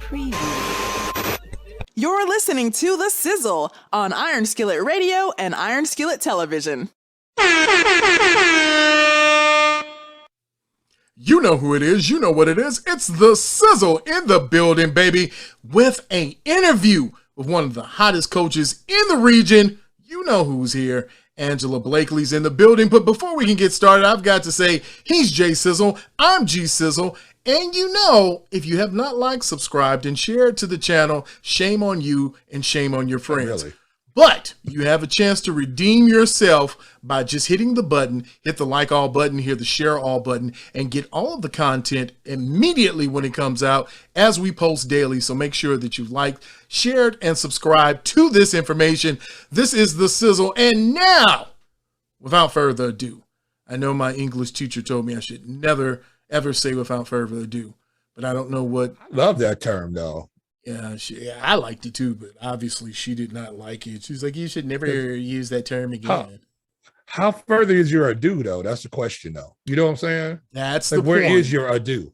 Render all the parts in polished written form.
Preview. You're listening to The Sizzle on Iron Skillet Radio and Iron Skillet Television. You know who it is. You know what it is. It's The Sizzle in the building, baby, with an interview with one of the hottest coaches in the region. You know who's here. Angela Blakely's in the building. But before we can get started, I've got to say, he's G.SIZZLE. I'm G.SIZZLE. And you know, if you have not liked, subscribed, and shared to the channel, shame on you and shame on your friends. Really? But you have a chance to redeem yourself by just hitting the button, hit the like all button, hit the share all button, and get all of the content immediately when it comes out as we post daily. So make sure that you've liked, shared, and subscribed to this information. This is The Sizzle. And now, without further ado, I know my English teacher told me I should never, ever say without further ado, but I don't know what. I love that term, though. Yeah, I liked it too, but obviously she did not like it. She's like, you should never use that term again. How further is your ado, though? That's the question, though. You know what I'm saying? That's like, the where point. Is your ado?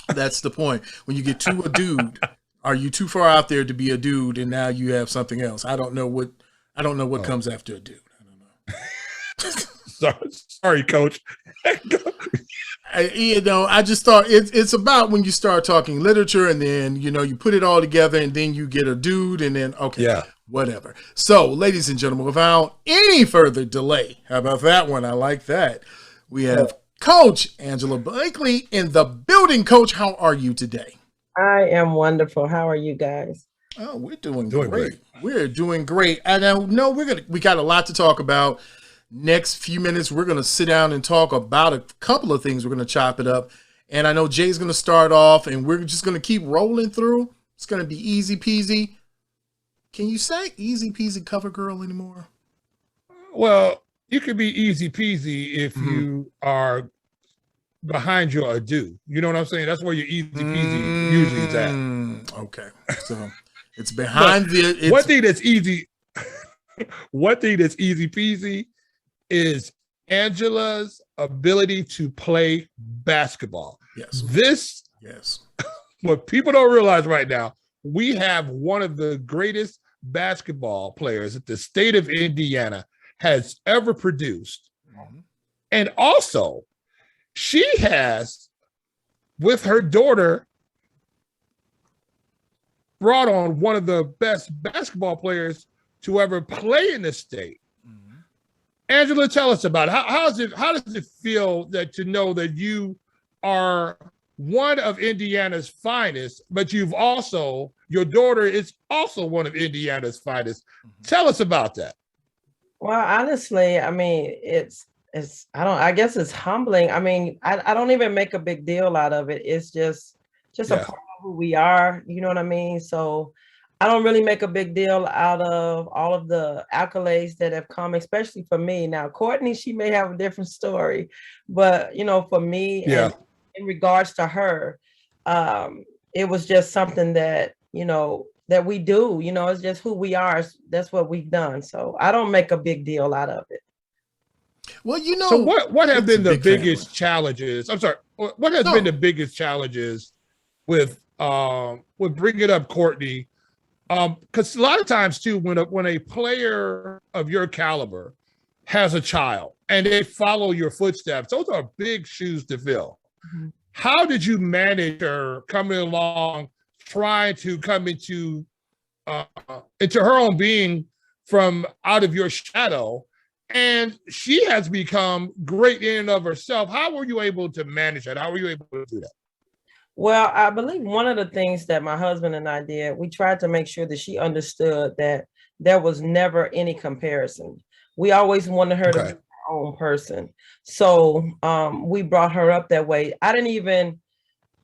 That's the point. When you get to a dude, are you too far out there to be a dude, and now you have something else? I don't know what comes after a dude. I don't know. Sorry, coach. I just thought it's about when you start talking literature and then, you put it all together and then you get a dude and then, okay, yeah, whatever. So, ladies and gentlemen, without any further delay, how about that one? I like that. We have Coach Angela Blakely in the building. Coach, how are you today? I am wonderful. How are you guys? Oh, we're doing great. We're doing great. And I know we got a lot to talk about. Next few minutes, we're going to sit down and talk about a couple of things. We're going to chop it up. And I know Jay's going to start off, and we're just going to keep rolling through. It's going to be easy peasy. Can you say easy peasy cover girl anymore? Well, you could be easy peasy if you are behind your ado. You know what I'm saying? That's where your easy peasy usually is at. Okay. So it's behind one thing that's easy. One thing that's easy peasy is Angela's ability to play basketball. Yes. What people don't realize right now, we have one of the greatest basketball players that the state of Indiana has ever produced. And also, she has, with her daughter, brought on one of the best basketball players to ever play in the state. Angela, tell us about it. How does it feel to know that you are one of Indiana's finest, but your daughter is also one of Indiana's finest? Tell us about that. Well, honestly, I mean, I guess it's humbling. I mean, I don't even make a big deal out of it. It's just a part of who we are. You know what I mean? So I don't really make a big deal out of all of the accolades that have come, especially for me. Now, Courtney, she may have a different story, but for me, and in regards to her, it was just something that, that we do, it's just who we are. That's what we've done. So I don't make a big deal out of it. Well, so what have been the biggest challenges? I'm sorry. What has been the biggest challenges with bringing up Courtney? Because a lot of times too, when a player of your caliber has a child and they follow your footsteps, those are big shoes to fill. How did you manage her coming along, trying to come into her own being from out of your shadow? And she has become great in and of herself. How were you able to manage that? How were you able to do that? Well, I believe one of the things that my husband and I did, we tried to make sure that she understood that there was never any comparison. We always wanted her to be her own person. So we brought her up that way. I didn't even,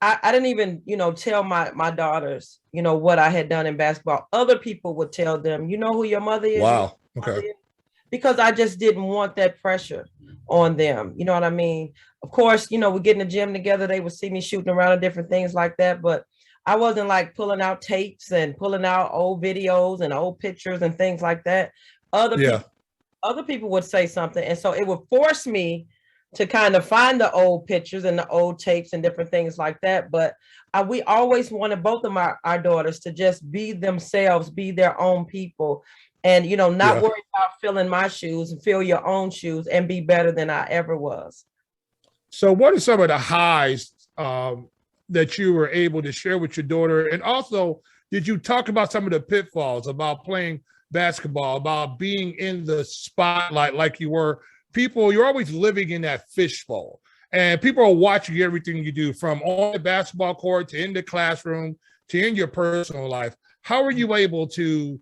tell my daughters, what I had done in basketball. Other people would tell them, who your mother is? Wow. Okay. Because I just didn't want that pressure on them. You know what I mean? Of course, we get in the gym together. They would see me shooting around and different things like that. But I wasn't like pulling out tapes and pulling out old videos and old pictures and things like that. Other people would say something. And so it would force me to kind of find the old pictures and the old tapes and different things like that. But we always wanted both of our daughters to just be themselves, be their own people, and, you know, not worry about filling my shoes and fill your own shoes and be better than I ever was. So what are some of the highs that you were able to share with your daughter? And also, did you talk about some of the pitfalls about playing basketball, about being in the spotlight like you were? People, you're always living in that fishbowl, and people are watching everything you do, from on the basketball court to in the classroom to in your personal life. How are you able to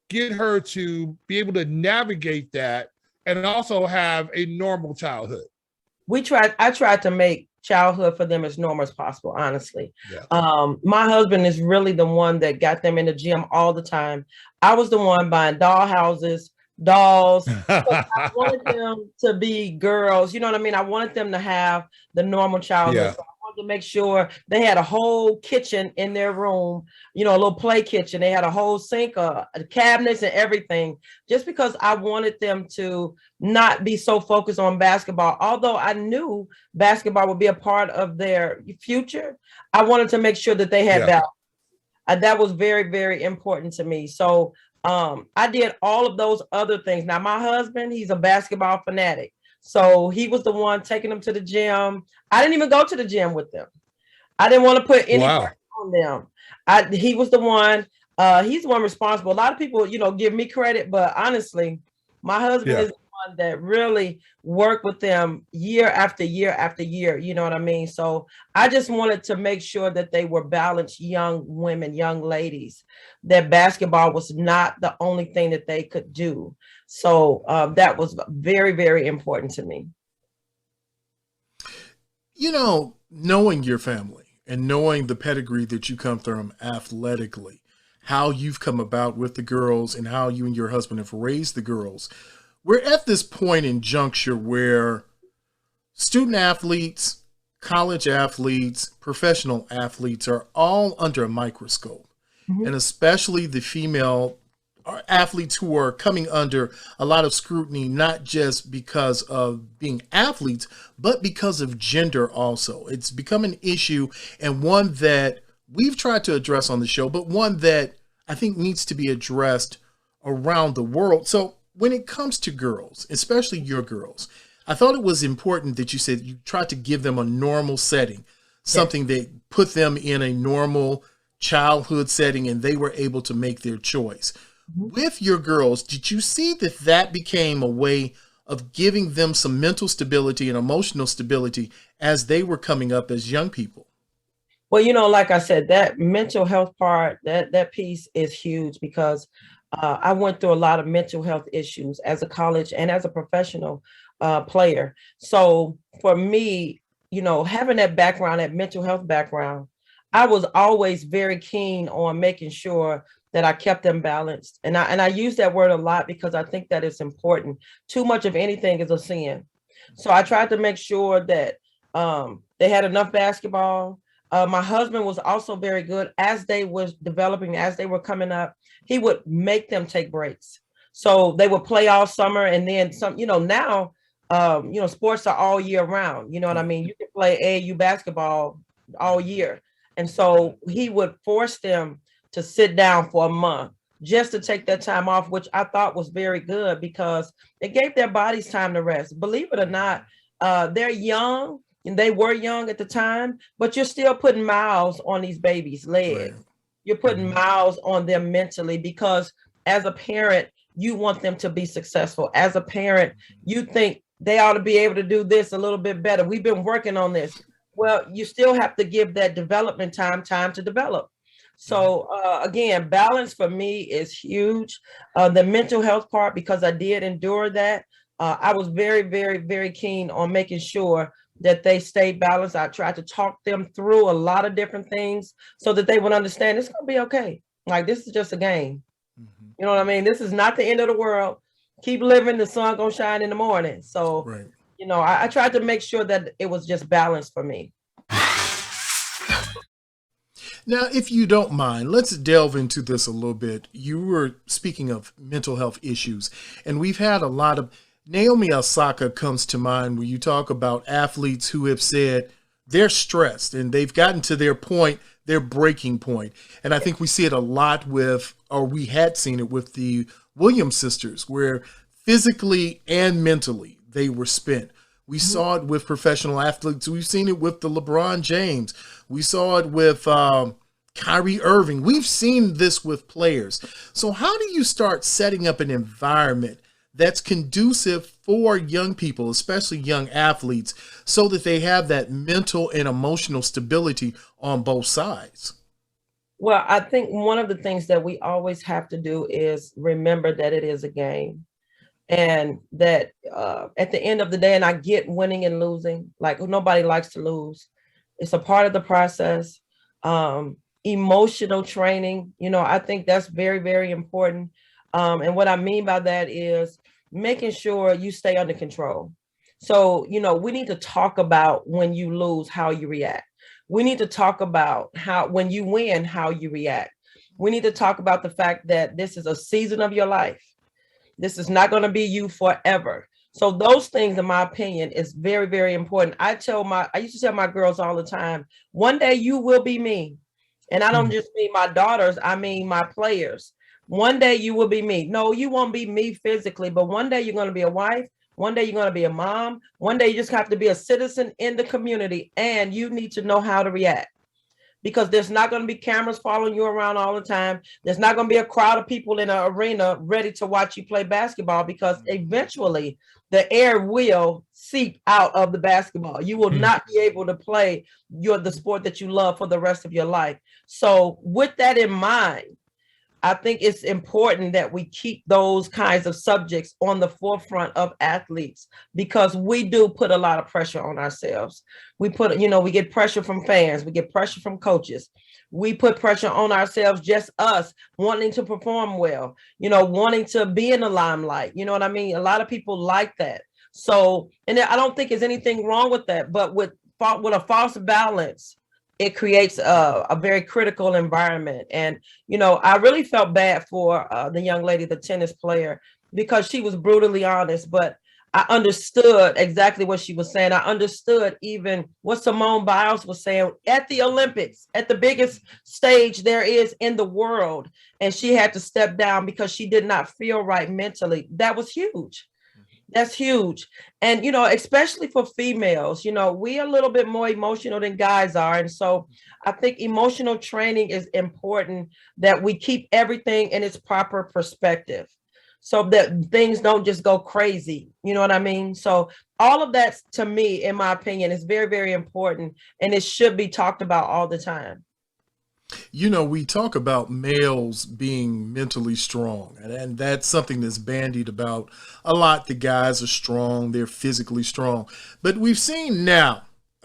get her to be able to navigate that and also have a normal childhood? I tried to make childhood for them as normal as possible, honestly. My husband is really the one that got them in the gym all the time. I was the one buying doll houses, dolls. I wanted them to be girls, you know what I mean? I wanted them to have the normal childhood. So I wanted to make sure they had a whole kitchen in their room, you know, a little play kitchen. They had a whole sink, cabinets and everything, just because I wanted them to not be so focused on basketball. Although I knew basketball would be a part of their future, I wanted to make sure that they had balance. That was very, very important to me. So I did all of those other things. Now, my husband, he's a basketball fanatic. So he was the one taking them to the gym. I didn't even go to the gym with them. I didn't want to put any pressure on them. He was the one, he's the one responsible. A lot of people, you know, give me credit, but honestly, my husband is the one that really worked with them year after year after year. You know what I mean? So I just wanted to make sure that they were balanced young women, young ladies, that basketball was not the only thing that they could do. So that was very, very important to me. You know, knowing your family and knowing the pedigree that you come from athletically, how you've come about with the girls and how you and your husband have raised the girls, we're at this point in juncture where student athletes, college athletes, professional athletes are all under a microscope, and especially the female athletes who are coming under a lot of scrutiny, not just because of being athletes, but because of gender also. It's become an issue, and one that we've tried to address on the show, but one that I think needs to be addressed around the world. So when it comes to girls, especially your girls, I thought it was important that you said you tried to give them a normal setting, something that put them in a normal childhood setting, and they were able to make their choice. With your girls, did you see that that became a way of giving them some mental stability and emotional stability as they were coming up as young people? Well, you know, like I said, that mental health part, that piece is huge, because I went through a lot of mental health issues as a college and as a professional player. So for me, you know, having that background, that mental health background, I was always very keen on making sure that I kept them balanced. And I use that word a lot because I think that it's important. Too much of anything is a sin. So I tried to make sure that they had enough basketball. My husband was also very good as they was developing, as they were coming up. He would make them take breaks. So they would play all summer, and then some, you know, now, you know, sports are all year round. You know what I mean? You can play AAU basketball all year. And so he would force them to sit down for a month just to take that time off, which I thought was very good because it gave their bodies time to rest. Believe it or not, they're young, and they were young at the time, but you're still putting miles on these babies' legs. Right. You're putting miles on them mentally, because as a parent, you want them to be successful. As a parent, you think they ought to be able to do this a little bit better. We've been working on this. Well, you still have to give that development time to develop. So again, balance for me is huge. The mental health part, because I did endure that, I was very, very, very keen on making sure that they stayed balanced. I tried to talk them through a lot of different things so that they would understand it's going to be okay. Like, this is just a game. You know what I mean? This is not the end of the world. Keep living. The sun going to shine in the morning. So, you know, I tried to make sure that it was just balanced for me. Now, if you don't mind, let's delve into this a little bit. You were speaking of mental health issues, and we've had a lot of Naomi Osaka comes to mind when you talk about athletes who have said they're stressed and they've gotten to their point, their breaking point. And I think we see it a lot with, or we had seen it with the Williams sisters, where physically and mentally they were spent. We saw it with professional athletes. We've seen it with the LeBron James. We saw it with Kyrie Irving. We've seen this with players. So how do you start setting up an environment that's conducive for young people, especially young athletes, so that they have that mental and emotional stability on both sides? Well, I think one of the things that we always have to do is remember that it is a game. And that at the end of the day, and I get winning and losing, like nobody likes to lose. It's a part of the process. Emotional training, I think that's very, very important. And what I mean by that is making sure you stay under control. So, we need to talk about when you lose, how you react. We need to talk about how, when you win, how you react. We need to talk about the fact that this is a season of your life. This is not going to be you forever. So those things, in my opinion, is very, very important. I used to tell my girls all the time, one day you will be me. And I don't just mean my daughters, I mean my players. One day you will be me. No, you won't be me physically, but one day you're going to be a wife. One day you're going to be a mom. One day you just have to be a citizen in the community, and you need to know how to react. Because there's not going to be cameras following you around all the time. There's not going to be a crowd of people in an arena ready to watch you play basketball, because eventually the air will seep out of the basketball. You will not be able to play the sport that you love for the rest of your life. So with that in mind, I think it's important that we keep those kinds of subjects on the forefront of athletes, because we do put a lot of pressure on ourselves. We get pressure from fans, we get pressure from coaches. We put pressure on ourselves, just us wanting to perform well, wanting to be in the limelight. You know what I mean? A lot of people like that. So, and I don't think there's anything wrong with that, but with a false balance, it creates a very critical environment. And, I really felt bad for the young lady, the tennis player, because she was brutally honest, but I understood exactly what she was saying. I understood even what Simone Biles was saying at the Olympics, at the biggest stage there is in the world. And she had to step down because she did not feel right mentally. That was huge. That's huge. And, especially for females, we are a little bit more emotional than guys are. And so I think emotional training is important, that we keep everything in its proper perspective so that things don't just go crazy. You know what I mean? So all of that, to me, in my opinion, is very, very important. And it should be talked about all the time. We talk about males being mentally strong, and that's something that's bandied about a lot. The guys are strong, they're physically strong. But we've seen now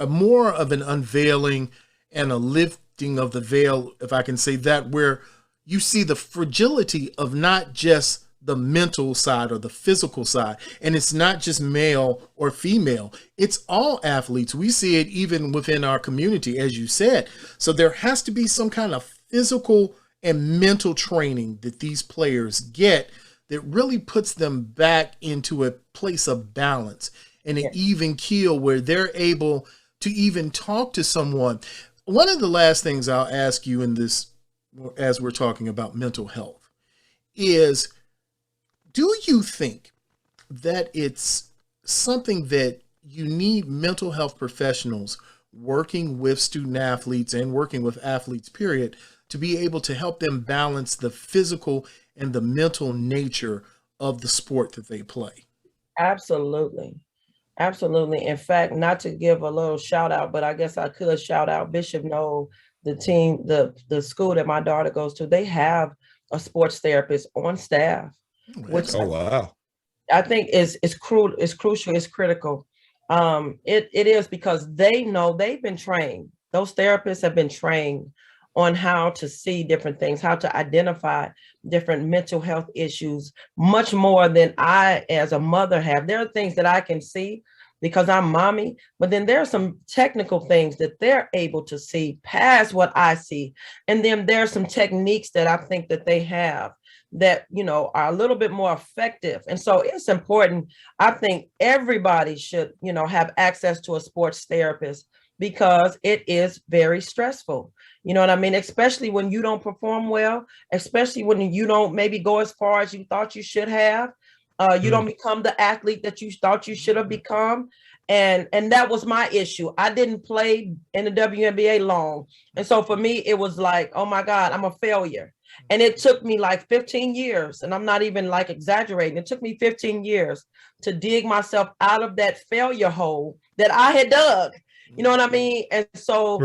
more of an unveiling and a lifting of the veil, if I can say that, where you see the fragility of not just the mental side or the physical side. And it's not just male or female. It's all athletes. We see it even within our community, as you said. So there has to be some kind of physical and mental training that these players get that really puts them back into a place of balance and an even keel where they're able to even talk to someone. One of the last things I'll ask you in this, as we're talking about mental health, is, do you think that it's something that you need mental health professionals working with student athletes and working with athletes, period, to be able to help them balance the physical and the mental nature of the sport that they play? Absolutely. Absolutely. In fact, not to give a little shout out, but I guess I could shout out Bishop Knoll, the team, the school that my daughter goes to. They have a sports therapist on staff. Which wow. I think is crucial, it's critical. It is, because they know they've been trained. Those therapists have been trained on how to see different things, how to identify different mental health issues, much more than I as a mother have. There are things that I can see because I'm mommy, but then there are some technical things that they're able to see past what I see. And then there are some techniques that I think that they have that, you know, are a little bit more effective. And so it's important. I think everybody should, you know, have access to a sports therapist because it is very stressful. You know what I mean? Especially when you don't perform well, especially when you don't maybe go as far as you thought you should have. You don't become the athlete that you thought you should have become. And that was my issue. I didn't play in the WNBA long. And so for me, it was like, oh my God, I'm a failure. And it took me like 15 years, and I'm not even like exaggerating. It took me 15 years to dig myself out of that failure hole that I had dug. You know what I mean? And so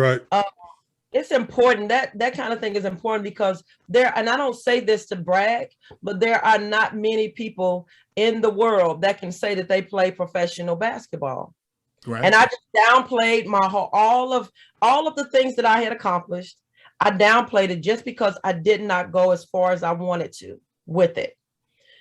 it's important. That kind of thing is important because and I don't say this to brag, but there are not many people in the world that can say that they play professional basketball. Right. And I just downplayed all of the things that I had accomplished. I downplayed it just because I did not go as far as I wanted to with it.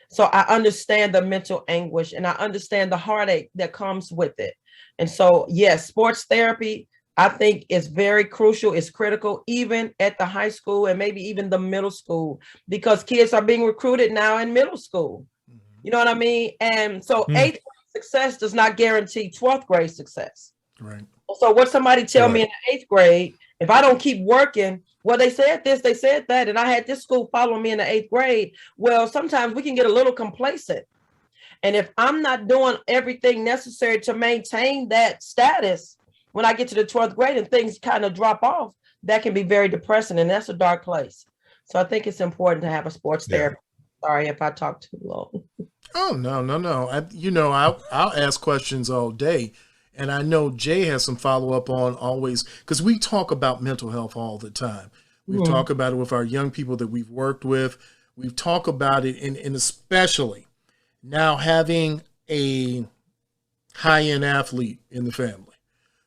So I understand the mental anguish and I understand the heartache that comes with it. And so, yes, sports therapy, I think is very crucial. It's critical, even at the high school and maybe even the middle school, because kids are being recruited now in middle school. You know what I mean? And so 8th grade success does not guarantee 12th grade success. Right. So what somebody tell me in the 8th grade, if I don't keep working, well, they said this, they said that, and I had this school following me in the 8th grade. Well, sometimes we can get a little complacent. And if I'm not doing everything necessary to maintain that status, when I get to the 12th grade and things kind of drop off, that can be very depressing, and that's a dark place. So I think it's important to have a sports therapist. Sorry if I talk too long. Oh, no. I'll ask questions all day. And I know Jay has some follow-up on always, because we talk about mental health all the time. We talk about it with our young people that we've worked with. We've talked about it, and especially now having a high-end athlete in the family,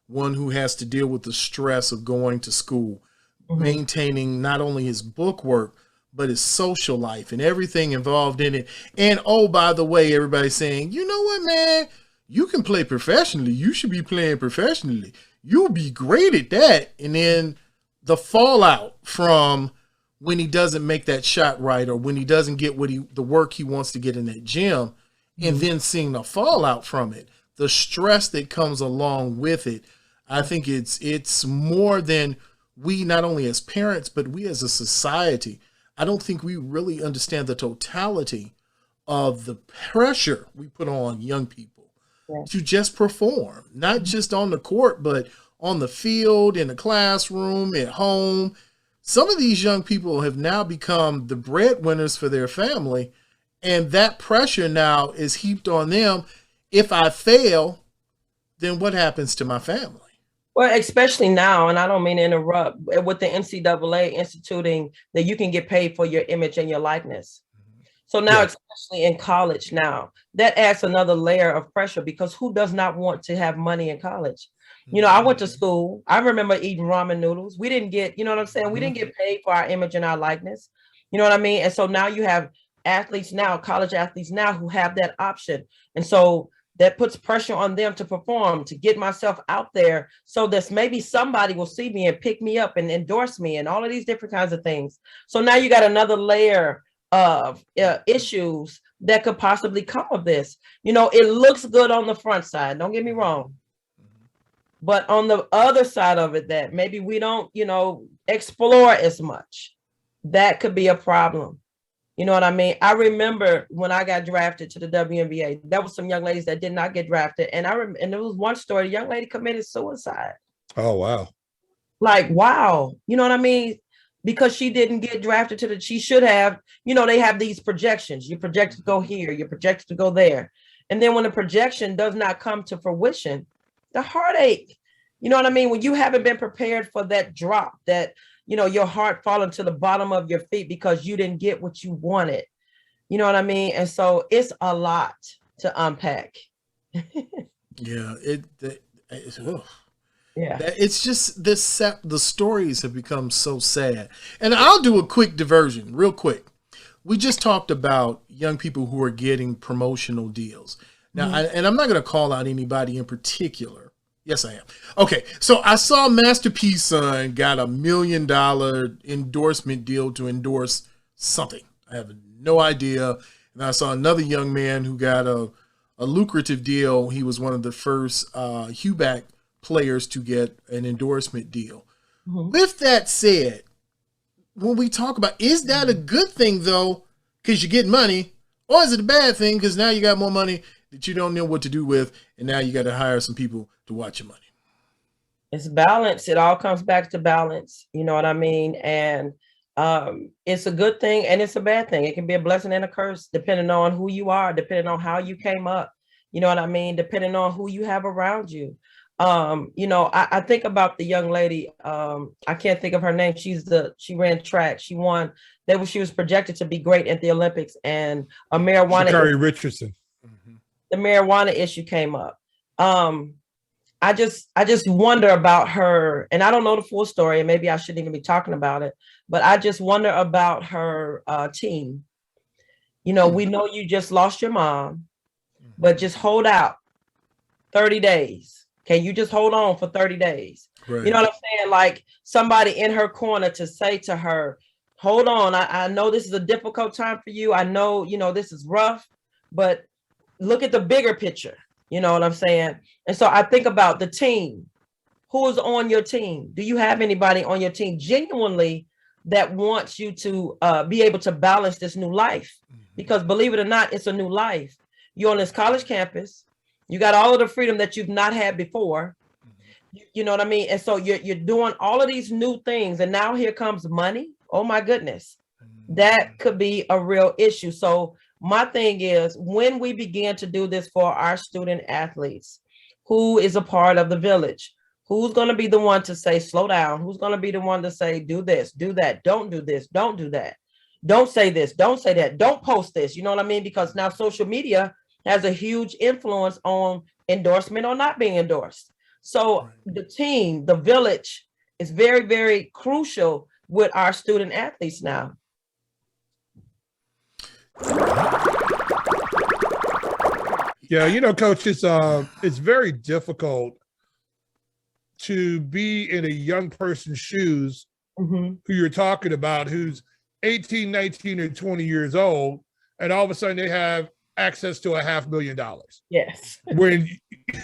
one who has to deal with the stress of going to school, maintaining not only his book work, but his social life and everything involved in it. And, oh, by the way, everybody's saying, you know what, man? You can play professionally. You should be playing professionally. You'll be great at that. And then the fallout from when he doesn't make that shot right, or when he doesn't get the work he wants to get in that gym, and then seeing the fallout from it, the stress that comes along with it. I think it's more than we, not only as parents, but we as a society. I don't think we really understand the totality of the pressure we put on young people to just perform, not just on the court, but on the field, in the classroom, at home. Some of these young people have now become the breadwinners for their family, and that pressure now is heaped on them. If I fail, then what happens to my family? Well, especially now, and I don't mean to interrupt, with the NCAA instituting that you can get paid for your image and your likeness. So now, especially in college now, that adds another layer of pressure, because who does not want to have money in college? You know, I went to school. I remember eating ramen noodles. We didn't get, you know what I'm saying? We didn't get paid for our image and our likeness. You know what I mean? And so now you have athletes now, college athletes now, who have that option. And so that puts pressure on them to perform, to get myself out there, so that maybe somebody will see me and pick me up and endorse me and all of these different kinds of things. So now you got another layer of issues that could possibly come of this. You know, it looks good on the front side, don't get me wrong, but on the other side of it, that maybe we don't, you know, explore as much, that could be a problem. You know what I mean? I remember when I got drafted to the WNBA, there was some young ladies that did not get drafted, and and there was one story, a young lady committed suicide. Oh wow. Like, wow. You know what I mean? Because she didn't get drafted she should have. You know, they have these projections. You're projected to go here, you're projected to go there. And then when the projection does not come to fruition, the heartache, you know what I mean? When you haven't been prepared for that drop, that, you know, your heart falling to the bottom of your feet because you didn't get what you wanted. You know what I mean? And so it's a lot to unpack. Yeah, it's just the stories have become so sad. And I'll do a quick diversion real quick. We just talked about young people who are getting promotional deals. Now, and I'm not going to call out anybody in particular. Yes, I am. Okay, so I saw Master P's son got $1 million endorsement deal to endorse something. I have no idea. And I saw another young man who got a lucrative deal. He was one of the first Huback players to get an endorsement deal. With that said, when we talk about, is that a good thing though, because you get money, or is it a bad thing because now you got more money that you don't know what to do with, and now you got to hire some people to watch your money? It's balance. It all comes back to balance. You know what I mean? And it's a good thing and it's a bad thing. It can be a blessing and a curse depending on who you are, depending on how you came up. You know what I mean? Depending on who you have around you. You know, I think about the young lady. I can't think of her name. She ran track. She won. She was projected to be great at the Olympics, and a marijuana. Sha'Carri Richardson. The marijuana issue came up. I just wonder about her, and I don't know the full story, and maybe I shouldn't even be talking about it, but I just wonder about her team. You know, we know you just lost your mom, but just hold out 30 days. Can you just hold on for 30 days? Right. You know what I'm saying? Like somebody in her corner to say to her, hold on, I know this is a difficult time for you. I know, you know, this is rough, but look at the bigger picture. You know what I'm saying? And so I think about the team. Who is on your team? Do you have anybody on your team genuinely that wants you to be able to balance this new life? Because believe it or not, it's a new life. You're on this college campus. You got all of the freedom that you've not had before. You know what I mean? And so you're doing all of these new things. And now here comes money. Oh my goodness. That could be a real issue. So my thing is, when we begin to do this for our student athletes, who is a part of the village? Who's going to be the one to say, slow down? Who's going to be the one to say, do this, do that, don't do this, don't do that. Don't say this, don't say that, don't post this. You know what I mean? Because now social media has a huge influence on endorsement or not being endorsed. So the team, the village is very, very crucial with our student athletes now. Yeah, you know, Coach, it's very difficult to be in a young person's shoes who you're talking about, who's 18, 19, or 20 years old, and all of a sudden they have access to $500,000. Yes. When,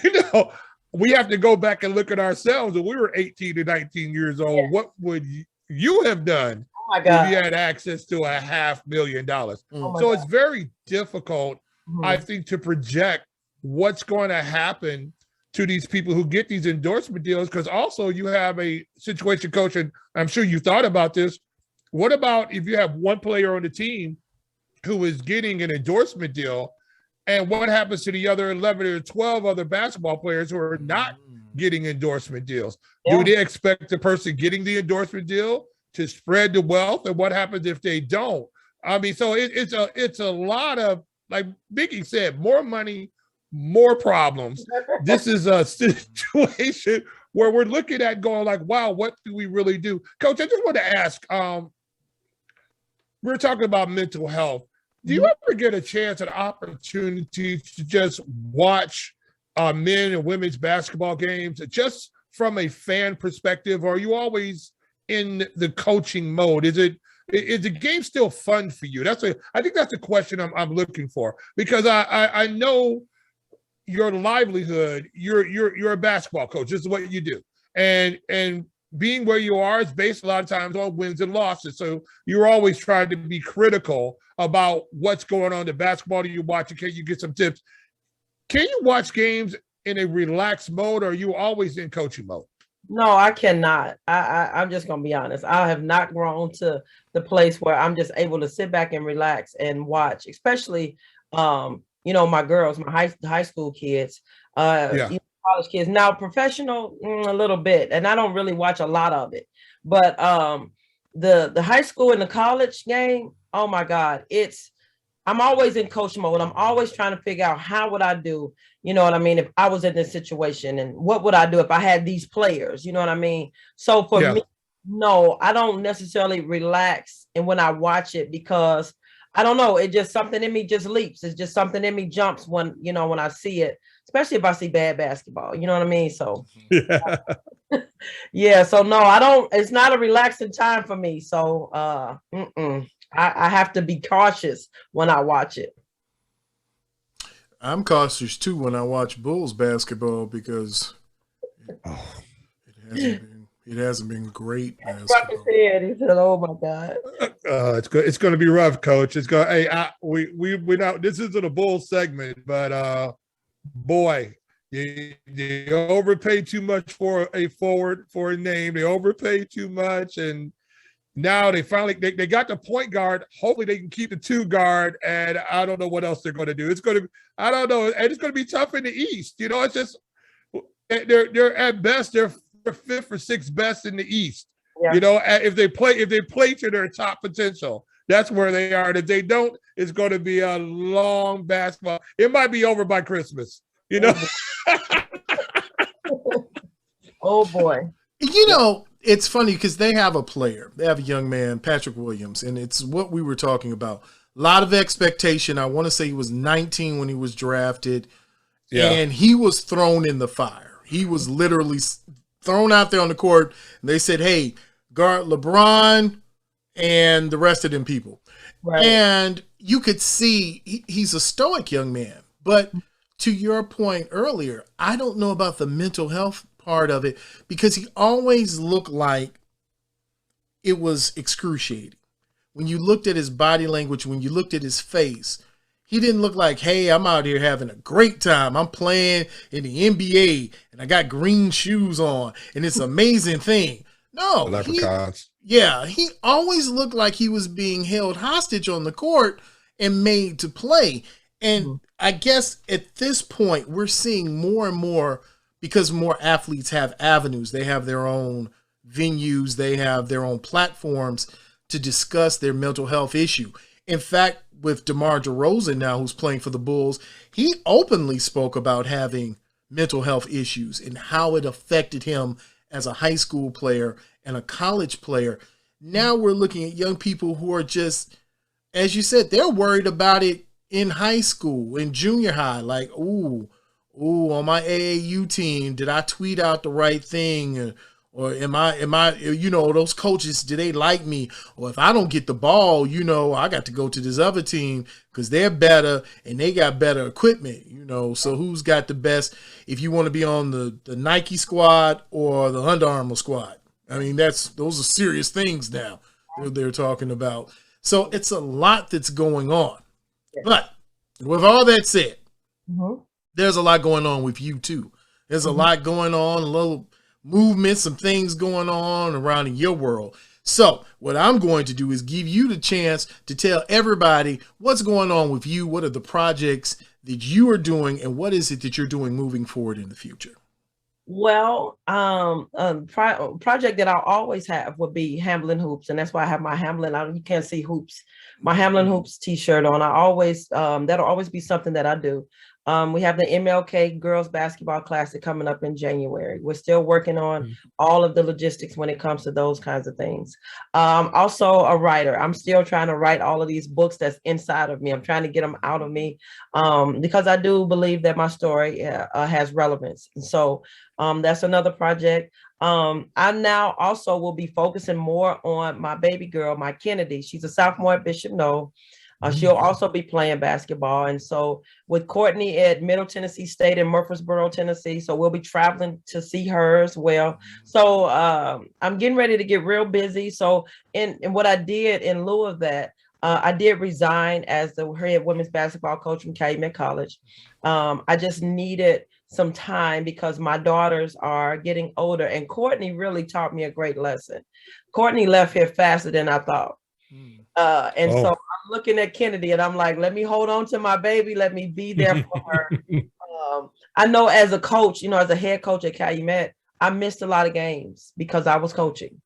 you know, we have to go back and look at ourselves. When we were 18 to 19 years old, yes, what would you have done if you had access to $500,000? So it's very difficult, I think, to project what's going to happen to these people who get these endorsement deals, because also you have a situation, Coach, and I'm sure you thought about this. What about if you have one player on the team who is getting an endorsement deal, and what happens to the other 11 or 12 other basketball players who are not getting endorsement deals? Yeah. Do they expect the person getting the endorsement deal to spread the wealth? And what happens if they don't? I mean, so it's a lot of, like Biggie said, more money, more problems. This is a situation where we're looking at going like, wow, what do we really do? Coach, I just want to ask, we're talking about mental health. Do you ever get a chance, an opportunity to just watch men and women's basketball games just from a fan perspective? Or are you always in the coaching mode? Is the game still fun for you? I think that's the question I'm looking for, because I know your livelihood, you're a basketball coach. This is what you do. And being where you are is based a lot of times on wins and losses. So you're always trying to be critical about what's going on in the basketball that you watch. Can you get some tips? Can you watch games in a relaxed mode, or are you always in coaching mode? No, I cannot. I'm just going to be honest. I have not grown to the place where I'm just able to sit back and relax and watch, especially, you know, my girls, my high school kids, you know, college kids. Now, professional, a little bit, and I don't really watch a lot of it. But the high school and the college game, oh my God, I'm always in coach mode. I'm always trying to figure out how would I do, you know what I mean, if I was in this situation, and what would I do if I had these players, you know what I mean? So for me, no, I don't necessarily relax and when I watch it, because I don't know. It just something in me just leaps. It's just something in me jumps when, when I see it, especially if I see bad basketball. You know what I mean? So Yeah. yeah. So no, I don't. It's not a relaxing time for me. So I have to be cautious when I watch it. I'm cautious too when I watch Bulls basketball because it hasn't been great basketball. He said, "Oh my God." It's good. It's going to be rough, coach. It's going. Hey, we not. This isn't a bull segment, but boy, you overpay too much for a forward for a name. They overpay too much, and now they finally they got the point guard. Hopefully, they can keep the 2 guard, and I don't know what else they're going to do. It's going to. I don't know, and it's going to be tough in the East. It's just they're at best they're 5th or 6th best in the East. Yeah. If they play to their top potential, that's where they are. And if they don't, it's going to be a long basketball. It might be over by Christmas. Oh boy. It's funny because they have a player. They have a young man, Patrick Williams, and it's what we were talking about. A lot of expectation. I want to say he was 19 when he was drafted, and he was thrown in the fire. He was literally thrown out there on the court, and they said, hey, guard LeBron and the rest of them people. Right. And you could see he's a stoic young man. But to your point earlier, I don't know about the mental health part of it because he always looked like it was excruciating. When you looked at his body language, when you looked at his face, he didn't look like, hey, I'm out here having a great time. I'm playing in the NBA and I got green shoes on and it's an amazing thing. No, he always looked like he was being held hostage on the court and made to play. And I guess at this point, we're seeing more and more because more athletes have avenues. They have their own venues. They have their own platforms to discuss their mental health issue. In fact, with DeMar DeRozan now, who's playing for the Bulls, he openly spoke about having mental health issues and how it affected him as a high school player and a college player. Now we're looking at young people who are just, as you said, they're worried about it in high school, in junior high, like, ooh, on my AAU team, did I tweet out the right thing? Or am I, those coaches, do they like me? Or if I don't get the ball, I got to go to this other team because they're better and they got better equipment, So who's got the best if you want to be on the Nike squad or the Under Armour squad? I mean, those are serious things now they're talking about. So it's a lot that's going on. But with all that said, there's a lot going on with you too. There's a lot going on, a little movement, some things going on around in your world. So what I'm going to do is give you the chance to tell everybody what's going on with you. What are the projects that you are doing and what is it that you're doing moving forward in the future? Well, project that I'll always have would be Hamblin Hoops. And that's why I have my Hamblin, you can't see hoops, my Hamblin Hoops t-shirt on. I always, that'll always be something that I do. We have the MLK Girls Basketball Classic coming up in January. We're still working on all of the logistics when it comes to those kinds of things. Also a writer. I'm still trying to write all of these books that's inside of me. I'm trying to get them out of me because I do believe that my story has relevance. And so that's another project. I now also will be focusing more on my baby girl, my Kennedy. She's a sophomore at Bishop Knoll. She'll also be playing basketball. And so with Courtney at Middle Tennessee State in Murfreesboro, Tennessee, so we'll be traveling to see her as well. So I'm getting ready to get real busy. So in what I did in lieu of that, I did resign as the head women's basketball coach from Calumet College. I just needed some time because my daughters are getting older and Courtney really taught me a great lesson. Courtney left here faster than I thought. So I'm looking at Kennedy and I'm like, let me hold on to my baby. Let me be there for her. I know as a coach, as a head coach at Calumet, I missed a lot of games because I was coaching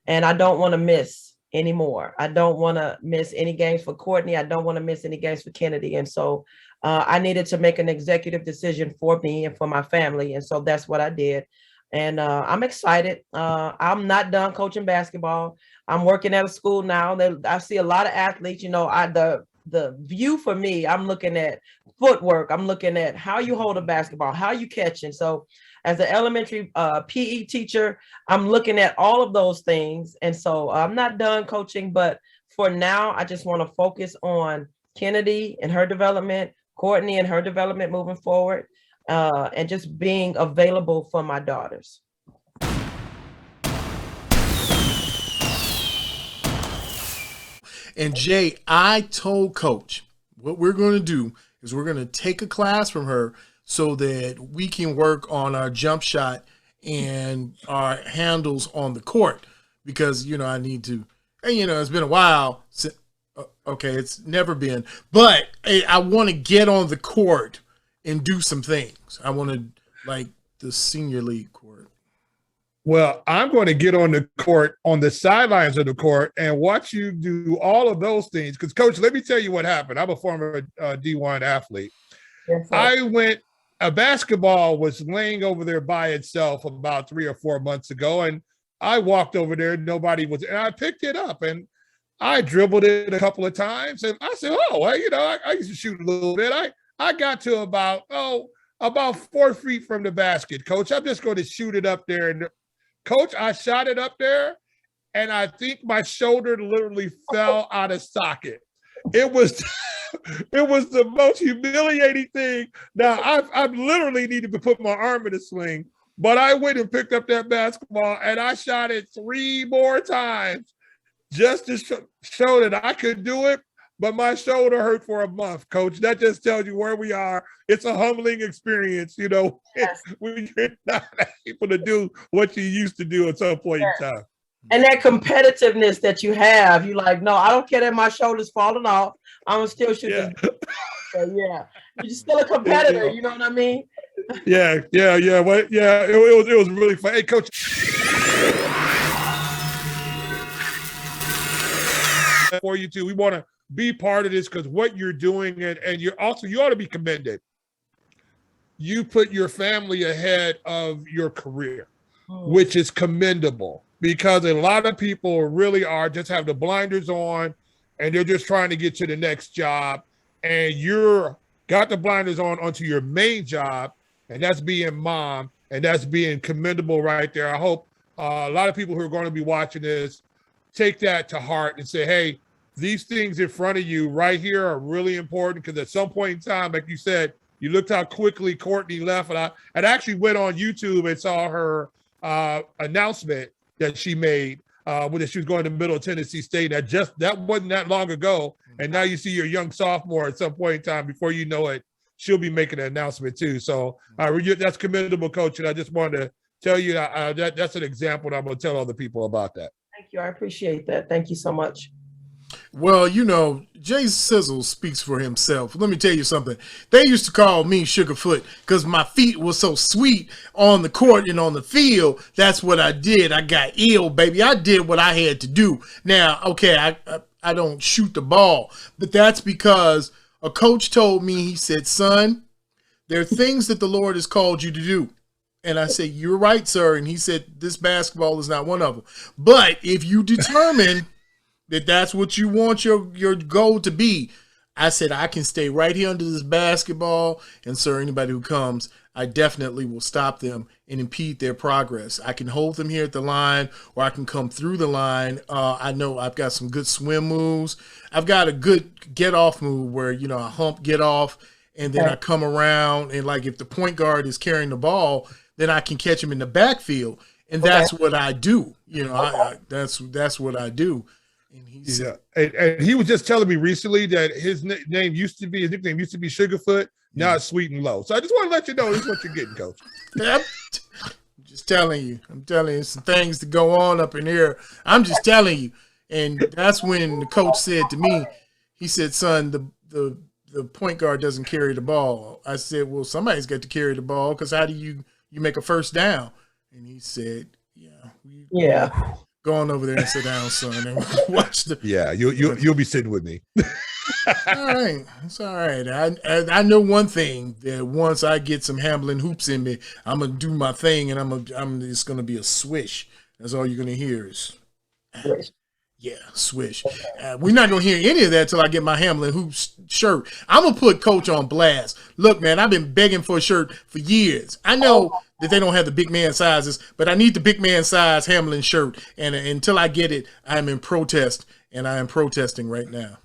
and I don't want to miss anymore. I don't want to miss any games for Courtney. I don't want to miss any games for Kennedy. And so I needed to make an executive decision for me and for my family. And so that's what I did. And I'm excited. I'm not done coaching basketball. I'm working at a school now that I see a lot of athletes. The the view for me, I'm looking at footwork. I'm looking at how you hold a basketball, how you catch. And so as an elementary PE teacher, I'm looking at all of those things. And so I'm not done coaching, but for now, I just want to focus on Kennedy and her development, Courtney and her development moving forward, and just being available for my daughters. And Jay, I told Coach, what we're going to do is we're going to take a class from her so that we can work on our jump shot and our handles on the court, because, you know, I need to, and, you know, it's been a while since, okay, it's never been, but I want to get on the court and do some things. I want to, like the senior league court. Well, I'm going to get on the court, on the sidelines of the court, and watch you do all of those things. Because, Coach, let me tell you what happened. I'm a former D1 athlete. Yes, a basketball was laying over there by itself about 3 or 4 months ago, and I walked over there. Nobody was, and I picked it up, and I dribbled it a couple of times, and I said, "Oh, well, you know, I used to shoot a little bit." I got to about 4 feet from the basket. Coach, I'm just going to shoot it up there, and Coach, I shot it up there, and I think my shoulder literally fell out of socket. It was the most humiliating thing. Now, I literally needed to put my arm in a sling, but I went and picked up that basketball, and I shot it 3 more times just to show that I could do it, but my shoulder hurt for a month, Coach. That just tells you where we are. It's a humbling experience, you know, yes. when you're not able to do what you used to do at some point in time. And that competitiveness that you have, you're like, no, I don't care that my shoulder's falling off. I'm gonna still shoot this. So, yeah, you're still a competitor. You know what I mean? Yeah. Well, yeah, it was really fun. Hey, Coach. For you too, we want to be part of this because what you're doing, and you ought to be commended. You put your family ahead of your career, which is commendable, because a lot of people really are just have the blinders on and they're just trying to get to the next job, and you're got the blinders on onto your main job, and that's being mom, and that's being commendable right there. I hope a lot of people who are going to be watching this take that to heart and say, hey, these things in front of you right here are really important, because at some point in time, like you said, you looked how quickly Courtney left, and I actually went on YouTube and saw her announcement that she made when she was going to Middle Tennessee State. That wasn't that long ago, and now you see your young sophomore at some point in time. Before you know it, she'll be making an announcement too. So that's commendable, Coach, and I just wanted to tell you that's an example, and I'm going to tell other people about that. Thank you. I appreciate that. Thank you so much. Well, you know, G.SIZZLE speaks for himself. Let me tell you something. They used to call me Sugarfoot because my feet were so sweet on the court and on the field. That's what I did. I got ill, baby. I did what I had to do. Now, okay, I don't shoot the ball, but that's because a coach told me, he said, son, there are things that the Lord has called you to do. And I said, you're right, sir. And he said, this basketball is not one of them. But if you determine that that's what you want your goal to be, I said, I can stay right here under this basketball. And sir, anybody who comes, I definitely will stop them and impede their progress. I can hold them here at the line, or I can come through the line. I know I've got some good swim moves. I've got a good get off move where, you know, I hump, get off, and then I come around, and like if the point guard is carrying the ball, then I can catch him in the backfield. And that's what I do. You know, that's what I do. And he said, and he was just telling me recently that his nickname used to be Sugarfoot. Now it's Sweet and Low. So I just want to let you know this is what you're getting, Coach. I'm just telling you. I'm telling you some things to go on up in here. I'm just telling you. And that's when the coach said to me, he said, son, the point guard doesn't carry the ball. I said, well, somebody's got to carry the ball, because how do you make a first down? And he said, yeah. Go on over there and sit down, son, and watch the. Yeah, you'll be sitting with me. All right, it's all right. I know one thing, that once I get some Hamblin hoops in me, I'm gonna do my thing, and it's gonna be a swish. That's all you're gonna hear is. Yeah, swish. We're not going to hear any of that till I get my Hamlin Hoops shirt. I'm going to put Coach on blast. Look, man, I've been begging for a shirt for years. I know that they don't have the big man sizes, but I need the big man size Hamlin shirt. And until I get it, I'm in protest, and I am protesting right now.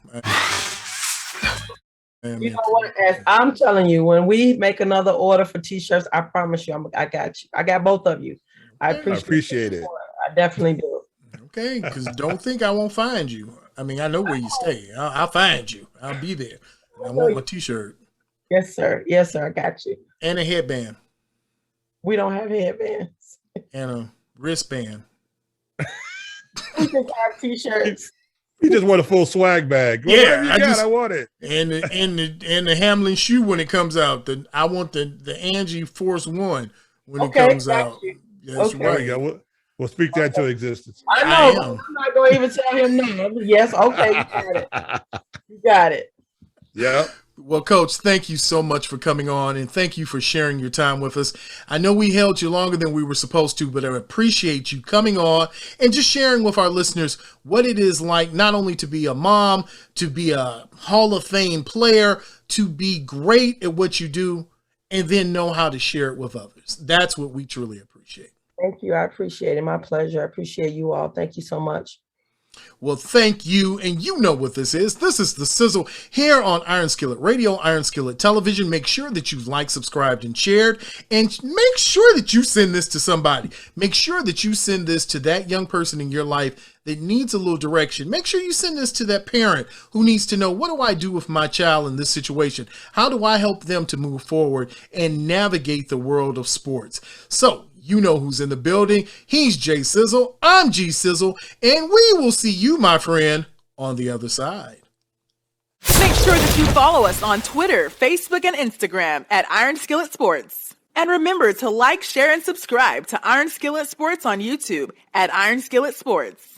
You know what? As I'm telling you, when we make another order for T-shirts, I promise you, I got you. I got both of you. I appreciate it. I definitely do. Okay, because don't think I won't find you. I mean, I know where you stay. I'll find you. I'll be there. I want my T-shirt. Yes, sir. Yes, sir. I got you. And a headband. We don't have headbands. And a wristband. We just have T-shirts. You just want a full swag bag. Yeah, I want it. And the Hamlin shoe when it comes out. I want the Angie Force One when it comes out. That's right. There you go. We'll speak that to existence. I know. I'm not going to even tell him no. Yes. Okay. You got it. You got it. Yeah. Well, Coach, thank you so much for coming on, and thank you for sharing your time with us. I know we held you longer than we were supposed to, but I appreciate you coming on and just sharing with our listeners what it is like not only to be a mom, to be a Hall of Fame player, to be great at what you do, and then know how to share it with others. That's what we truly appreciate. Thank you. I appreciate it. My pleasure. I appreciate you all. Thank you so much. Well, thank you. And you know what this is. This is The Sizzle here on Iron Skillet Radio, Iron Skillet Television. Make sure that you've liked, subscribed, and shared. And make sure that you send this to somebody. Make sure that you send this to that young person in your life that needs a little direction. Make sure you send this to that parent who needs to know, what do I do with my child in this situation? How do I help them to move forward and navigate the world of sports? So, you know who's in the building. He's G.SIZZLE. I'm G.SIZZLE. And we will see you, my friend, on the other side. Make sure that you follow us on Twitter, Facebook, and Instagram at Iron Skillet Sports. And remember to like, share, and subscribe to Iron Skillet Sports on YouTube at Iron Skillet Sports.